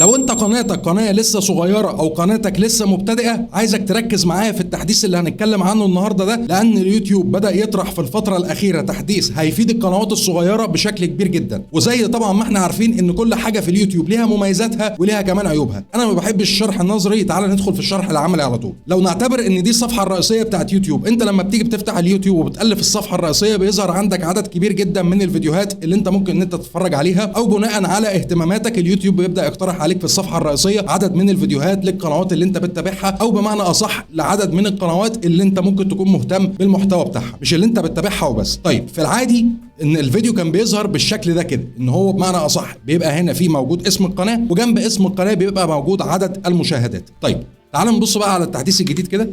لو انت قناتك قناه لسه صغيره او قناتك لسه مبتدئه، عايزك تركز معايا في التحديث اللي هنتكلم عنه النهارده ده، لان اليوتيوب بدا يطرح في الفتره الاخيره تحديث هيفيد القنوات الصغيره بشكل كبير جدا. وزي طبعا ما احنا عارفين ان كل حاجه في اليوتيوب ليها مميزاتها وليها كمان عيوبها. انا ما بحبش الشرح النظري، تعال ندخل في الشرح العملي على طول. لو نعتبر ان دي الصفحه الرئيسيه بتاعت يوتيوب، انت لما بتيجي بتفتح اليوتيوب وبتالف الصفحه الرئيسيه بيظهر عندك عدد كبير جدا من الفيديوهات اللي انت ممكن ان انت تتفرج عليها، او بناء على اهتماماتك اليوتيوب بيبدا يقترح عليك في الصفحه الرئيسيه عدد من الفيديوهات للقنوات اللي انت بتتابعها، او بمعنى اصح لعدد من القنوات اللي انت ممكن تكون مهتم بالمحتوى بتاعها، مش اللي انت بتتابعها وبس. طيب في العادي ان الفيديو كان بيظهر بالشكل ده كده، ان هو بمعنى اصح بيبقى هنا في موجود اسم القناه، وجنب اسم القناه بيبقى موجود عدد المشاهدات. طيب تعال نبص بقى على التحديث الجديد كده.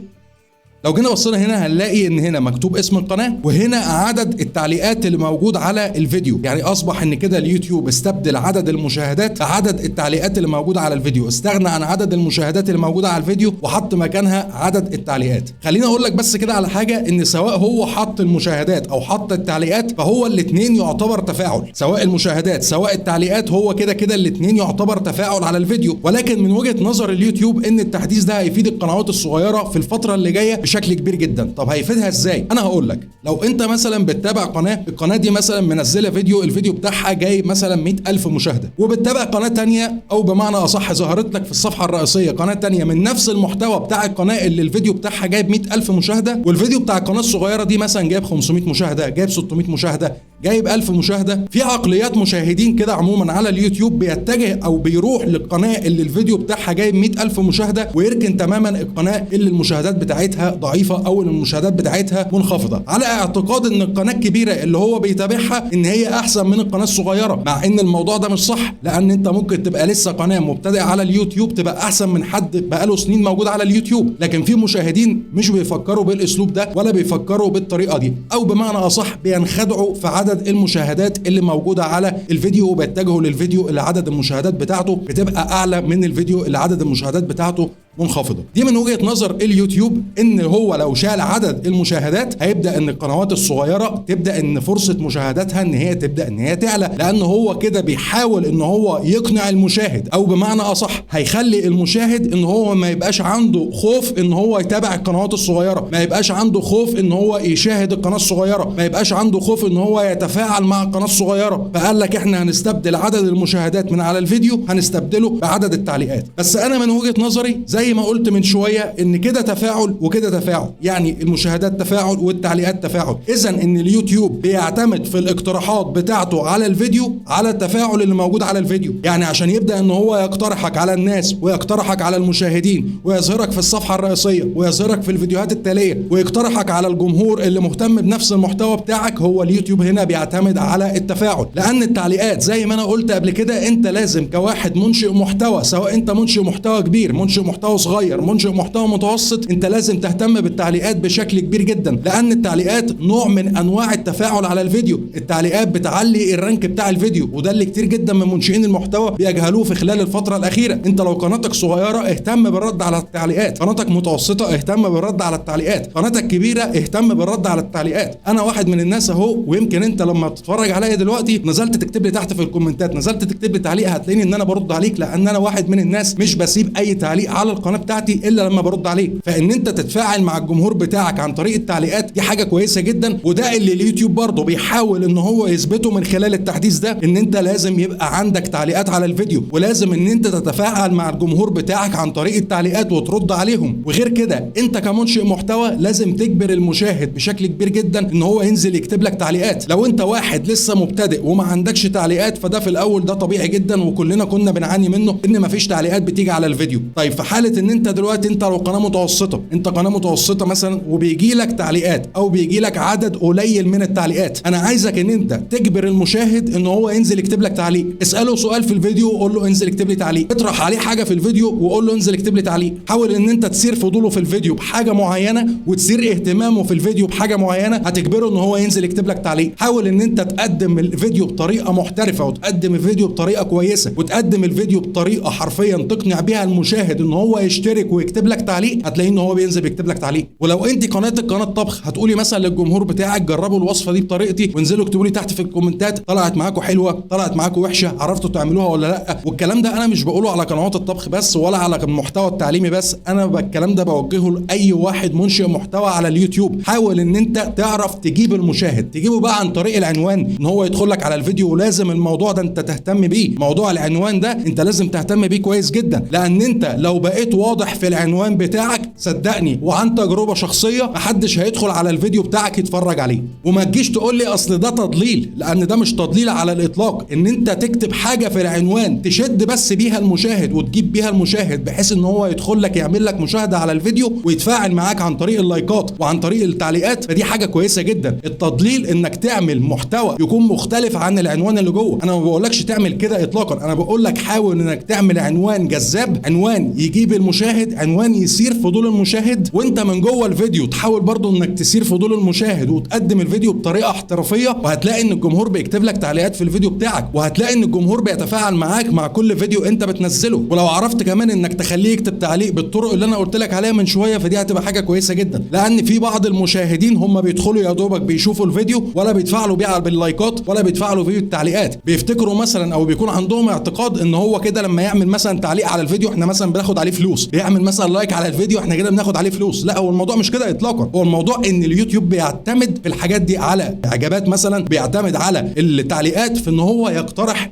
لو جينا بصينا هنا هنلاقي ان هنا مكتوب اسم القناه، وهنا عدد التعليقات اللي موجود على الفيديو. يعني اصبح ان كده اليوتيوب استبدل عدد المشاهدات بعدد التعليقات اللي موجوده على الفيديو، استغنى عن عدد المشاهدات اللي موجوده على الفيديو وحط مكانها عدد التعليقات. خليني اقول لك بس كده على حاجه، ان سواء هو حط المشاهدات او حط التعليقات فهو الاثنين يعتبر تفاعل، سواء المشاهدات سواء التعليقات، هو كده الاثنين يعتبر تفاعل على الفيديو. ولكن من وجهه نظر اليوتيوب ان التحديث ده هيفيد القنوات الصغيره في الفتره اللي جايه بشكل كبير جدا. طب هيفيدها ازاي؟ انا هقول لك. لو انت مثلا بتتابع قناه، القناه دي مثلا منزله فيديو، الفيديو بتاعها جايب مثلا 100,000 مشاهده، وبتتابع قناه تانية، او بمعنى اصح ظهرت لك في الصفحه الرئيسيه قناه تانية من نفس المحتوى بتاع القناه اللي الفيديو بتاعها جايب 100,000 مشاهده، والفيديو بتاع القناه الصغيره دي مثلا جايب 500 مشاهده، جايب 600 مشاهده، جايب 1000 مشاهده. في عقليات مشاهدين كده عموما على اليوتيوب بيتجه او بيروح للقناه اللي الفيديو بتاعها جايب 100,000 مشاهده، ويركن تماما القناه اللي المشاهدات بتاعتها ضعيفه او المشاهدات بتاعتها منخفضه، على اعتقاد ان القناه الكبيره اللي هو بيتابعها ان هي احسن من القناه الصغيره. مع ان الموضوع ده مش صح، لان انت ممكن تبقى لسه قناه مبتدئه على اليوتيوب تبقى احسن من حد بقاله سنين موجود على اليوتيوب. لكن في مشاهدين مش بيفكروا بالاسلوب ده ولا بيفكروا بالطريقه دي، او بمعنى اصح بينخدعوا في عدد المشاهدات اللي موجوده على الفيديو، وبيتجهوا للفيديو اللي عدد المشاهدات بتاعته بتبقى اعلى من الفيديو اللي عدد المشاهدات بتاعته منخفضه. دي من وجهه نظر اليوتيوب، ان هو لو شال عدد المشاهدات هيبدا ان القنوات الصغيره تبدا ان فرصه مشاهداتها ان هي تبدا ان هي تعلى، لان هو كده بيحاول ان هو يقنع المشاهد، او بمعنى اصح هيخلي المشاهد ان هو ما يبقاش عنده خوف ان هو يتابع القنوات الصغيره، ما يبقاش عنده خوف ان هو يشاهد القناه الصغيره، ما يبقاش عنده خوف ان هو يتفاعل مع القناه الصغيره. فقال لك احنا هنستبدل عدد المشاهدات من على الفيديو، هنستبدله بعدد التعليقات. بس انا من وجهه نظري زي ما قلت من شويه ان كده تفاعل وكده تفاعل، يعني المشاهدات تفاعل والتعليقات تفاعل. اذا ان اليوتيوب بيعتمد في الاقتراحات بتاعته على الفيديو على التفاعل اللي موجود على الفيديو، يعني عشان يبدا ان هو يقترحك على الناس ويقترحك على المشاهدين ويظهرك في الصفحه الرئيسيه ويظهرك في الفيديوهات التاليه ويقترحك على الجمهور اللي مهتم بنفس المحتوى بتاعك، هو اليوتيوب هنا بيعتمد على التفاعل. لان التعليقات زي ما انا قلت قبل كده، انت لازم كواحد منشئ محتوى، سواء انت منشئ محتوى كبير، منشئ محتوى صغير، منشئ محتوى متوسط، انت لازم تهتم بالتعليقات بشكل كبير جدا، لان التعليقات نوع من انواع التفاعل على الفيديو. التعليقات بتعلي الرانك بتاع الفيديو، وده اللي كتير جدا من منشئين المحتوى بيجهلوه في خلال الفتره الاخيره. انت لو قناتك صغيره اهتم بالرد على التعليقات، قناتك متوسطه اهتم بالرد على التعليقات، قناتك كبيره اهتم بالرد على التعليقات. انا واحد من الناس اهو، ويمكن انت لما تتفرج عليا دلوقتي نزلت تكتب لي تحت في الكومنتات، نزلت تكتب لي تعليق، هتلاقيني ان انا برد عليك، لان انا واحد من الناس مش بسيب اي تعليق على القناه بتاعتي الا لما برد عليه. فان انت تتفاعل مع الجمهور بتاعك عن طريق التعليقات دي حاجه كويسه جدا، وده اللي اليوتيوب برضه بيحاول ان هو يثبته من خلال التحديث ده، ان انت لازم يبقى عندك تعليقات على الفيديو، ولازم ان انت تتفاعل مع الجمهور بتاعك عن طريق التعليقات وترد عليهم. وغير كده انت كمنشئ محتوى لازم تجبر المشاهد بشكل كبير جدا ان هو ينزل يكتب لك تعليقات. لو انت واحد لسه مبتدئ وما عندكش تعليقات، فده في الاول ده طبيعي جدا، وكلنا كنا بنعاني منه ان مفيش تعليقات بتيجي على الفيديو. طيب في حاله ان انت دلوقتي انت لو قناه متوسطه، انت قناه متوسطه مثلا وبيجي لك تعليقات او بيجي لك عدد قليل من التعليقات، انا عايزك ان انت تجبر المشاهد ان هو ينزل يكتب لك تعليق. اساله سؤال في الفيديو وقول له انزل اكتب لي تعليق، اطرح عليه حاجه في الفيديو وقول له انزل اكتب لي تعليق. حاول ان انت تثير فضوله في الفيديو بحاجه معينه وتثير اهتمامه في الفيديو بحاجه معينه، هتجبره ان هو ينزل يكتب لك تعليق. حاول ان انت تقدم الفيديو بطريقه محترفه، وتقدم الفيديو بطريقه كويسه، وتقدم الفيديو بطريقه حرفيا تقنع بيها المشاهد ان هو هو يشترك ويكتب لك تعليق هتلاقيه ان هو بينزل يكتب لك تعليق. ولو انت قناه طبخ هتقولي مثلا للجمهور بتاعك جربوا الوصفه دي بطريقتي وانزلوا اكتبوا لي تحت في الكومنتات طلعت معاكم حلوه، طلعت معاكم وحشه، عرفتوا تعملوها ولا لا. والكلام ده انا مش بقوله على قنوات الطبخ بس ولا على المحتوى التعليمي بس، انا الكلام ده بوجهه لاي واحد منشئ محتوى على اليوتيوب. حاول ان انت تعرف تجيب المشاهد، تجيبه بقى عن طريق العنوان، ان هو يدخل لك على الفيديو. ولازم الموضوع ده انت تهتم بيه، موضوع العنوان ده انت لازم تهتم بيه كويس جدا، لان انت لو بقيت واضح في العنوان بتاعك صدقني وعن تجربه شخصيه محدش هيدخل على الفيديو بتاعك يتفرج عليه. وما تجيش تقول لي اصل ده تضليل، لان ده مش تضليل على الاطلاق. ان انت تكتب حاجه في العنوان تشد بس بيها المشاهد وتجيب بيها المشاهد بحيث ان هو يدخل لك يعمل لك مشاهده على الفيديو ويتفاعل معاك عن طريق اللايكات وعن طريق التعليقات، فدي حاجه كويسه جدا. التضليل انك تعمل محتوى يكون مختلف عن العنوان اللي جوه. انا ما بقولكش تعمل كده اطلاقا، انا بقول لك حاول انك تعمل عنوان جذاب، عنوان يجيب المشاهد، عنوان يثير فضول المشاهد، وانت من جوه الفيديو تحاول برضو انك تثير فضول المشاهد وتقدم الفيديو بطريقه احترافيه. وهتلاقي ان الجمهور بيكتب لك تعليقات في الفيديو بتاعك، وهتلاقي ان الجمهور بيتفاعل معاك مع كل فيديو انت بتنزله. ولو عرفت كمان انك تخليه يكتب تعليق بالطرق اللي انا قلت لك عليها من شويه فدي هتبقى حاجه كويسه جدا. لان في بعض المشاهدين هم بيدخلوا يا دوبك بيشوفوا الفيديو ولا بيتفاعلوا بيه باللايكات ولا بيتفاعلوا بيه بالتعليقات، بيفتكروا مثلا او بيكون عندهم اعتقاد ان هو كده لما يعمل مثلا تعليق على الفيديو احنا مثلا بناخد عليه فلوس، بيعمل مثلا لايك على الفيديو احنا كده بناخد عليه فلوس. لا، هو الموضوع مش كده اطلاقا. هو الموضوع ان اليوتيوب بيعتمد في الحاجات دي على اعجابات، مثلا بيعتمد على التعليقات في ان هو يقترح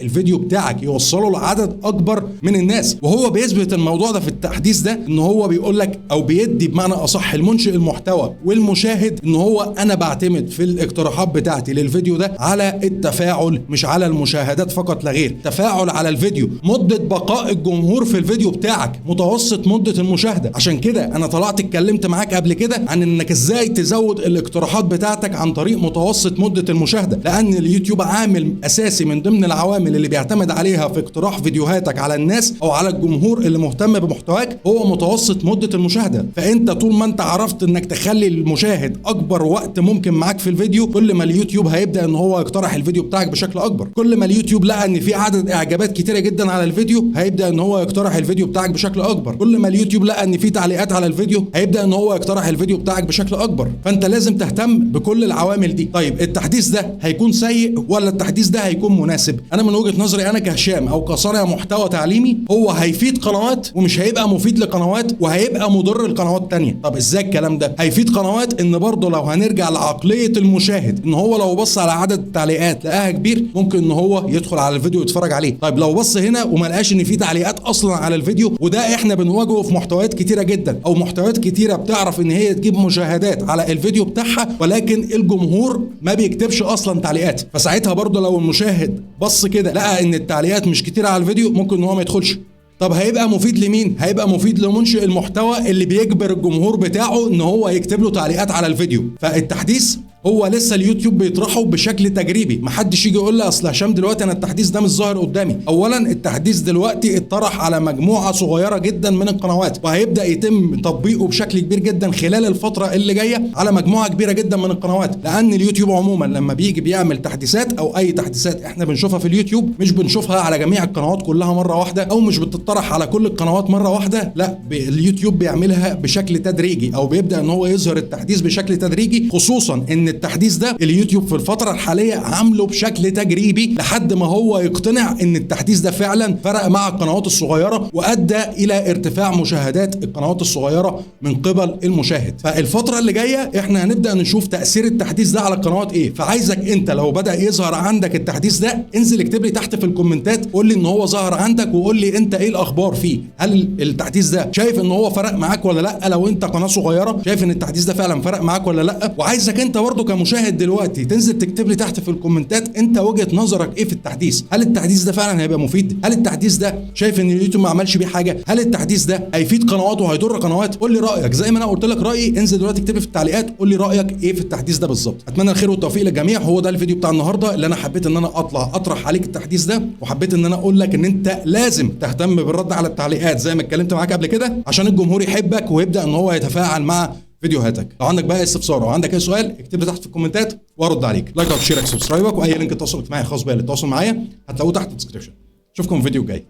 الفيديو بتاعك يوصله لعدد اكبر من الناس. وهو بيثبت الموضوع ده في التحديث ده، ان هو بيقول لك او بيدي بمعنى اصح المنشئ المحتوى والمشاهد ان هو انا بعتمد في الاقتراحات بتاعتي للفيديو ده على التفاعل مش على المشاهدات فقط لا غير. تفاعل على الفيديو، مدة بقاء الجمهور في الفيديو بتاعك، متوسط مدة المشاهدة. عشان كده انا طلعت اتكلمت معاك قبل كده عن انك ازاي تزود الاقتراحات بتاعتك عن طريق متوسط مدة المشاهدة، لان اليوتيوب عامل اساسي من ضمن العوامل اللي بيعتمد عليها في اقتراح فيديوهاتك على الناس او على الجمهور اللي مهتم بمحتواك هو متوسط مدة المشاهدة. فانت طول ما انت عرفت انك تخلي المشاهد اكبر وقت ممكن معاك في الفيديو، كل ما اليوتيوب هيبدأ ان هو يقترح الفيديو بتاعك بشكل اكبر. كل ما اليوتيوب لقى ان في عدد اعجابات كتيرة جدا على الفيديو هيبدأ ان هو يقترح الفيديو بتاعك بشكل اكبر. كل ما اليوتيوب لقى ان في تعليقات على الفيديو هيبدأ ان هو يقترح الفيديو بتاعك بشكل اكبر. فانت لازم تهتم بكل العوامل دي. طيب التحديث ده هيكون سيء ولا التحديث ده هيكون مناسب؟ انا من وجهة نظري انا كهشام او كصانع محتوى تعليمي، هو هيفيد قنوات ومش هيبقى مفيد لقنوات، وهيبقى مضر لقنوات تانية. طب ازاي الكلام ده؟ هيفيد قنوات ان برضه لو هنرجع لعقلية المشاهد، ان هو لو بص على عدد التعليقات لقاها كبير ممكن ان هو يدخل على الفيديو يتفرج عليه. طيب لو بص هنا وما لقاش ان في تعليقات اصلا على الفيديو، وده احنا بنواجهه في محتويات كتيرة جدا، او محتويات كتيرة بتعرف ان هي تجيب مشاهدات على الفيديو بتاعها ولكن الجمهور ما بيكتبش اصلا تعليقات. فساعتها برضه لو المشاهد بص كده لقى ان التعليقات مش كتيرة على الفيديو ممكن ان هو ما يدخلش. طب هيبقى مفيد لمين؟ هيبقى مفيد لمنشئ المحتوى اللي بيجبر الجمهور بتاعه ان هو يكتب له تعليقات على الفيديو. فالتحديث هو لسه اليوتيوب بيطرحه بشكل تجريبي، محدش يجي يقول لي اصل هشام دلوقتي انا التحديث ده مش ظاهر قدامي. اولا التحديث دلوقتي اتطرح على مجموعه صغيره جدا من القنوات، وهيبدا يتم تطبيقه بشكل كبير جدا خلال الفتره اللي جايه على مجموعه كبيره جدا من القنوات. لان اليوتيوب عموما لما بيجي بيعمل تحديثات او اي تحديثات احنا بنشوفها في اليوتيوب مش بنشوفها على جميع القنوات كلها مره واحده، او مش بتطرح على كل القنوات مره واحده. لا، اليوتيوب بيعملها بشكل تدريجي، او بيبدا ان هو يظهر التحديث بشكل تدريجي، خصوصا ان التحديث ده اليوتيوب في الفترة الحالية عامله بشكل تجريبي لحد ما هو يقتنع ان التحديث ده فعلا فرق مع القنوات الصغيرة وادى الى ارتفاع مشاهدات القنوات الصغيرة من قبل المشاهد. فالفترة اللي جاية احنا هنبدأ نشوف تأثير التحديث ده على القنوات ايه. فعايزك انت لو بدأ يظهر عندك التحديث ده انزل اكتب لي تحت في الكومنتات، قول لي ان هو ظهر عندك وقول لي انت ايه الاخبار فيه. هل التحديث ده شايف ان هو فرق معاك ولا لا؟ لو انت قناة صغيرة شايف ان التحديث ده فعلا فرق معاك ولا لا؟ وعايزك انت برضه كمشاهد دلوقتي تنزل تكتب لي تحت في الكومنتات انت وجهة نظرك ايه في التحديث. هل التحديث ده فعلا هيبقى مفيد؟ هل التحديث ده شايف ان اليوتيوب ما عملش بيه حاجه؟ هل التحديث ده هيفيد قنوات وهيضر قنوات؟ قول لي رايك زي ما انا قلت لك رايي. انزل دلوقتي اكتب لي في التعليقات قول لي رايك ايه في التحديث ده بالظبط. اتمنى الخير والتوفيق للجميع. هو ده الفيديو بتاع النهارده اللي انا حبيت ان انا اطرح عليك التحديث ده، وحبيت ان انا اقول لك ان انت لازم تهتم بالرد على التعليقات زي ما اتكلمت معاك قبل كده عشان الجمهور يحبك ويبدا ان هو يتفاعل مع فيديوهاتك. لو عندك بقى استفسار او عندك اي سؤال اكتب لي تحت في الكومنتات وارد عليك. لايك وشيرك سبسكرايبك واي لينك التواصل الاجتماعي الخاص بيا للتواصل معايا هتلاقوه تحت الديسكربشن. اشوفكم في الفيديو الجاي.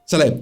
سلام.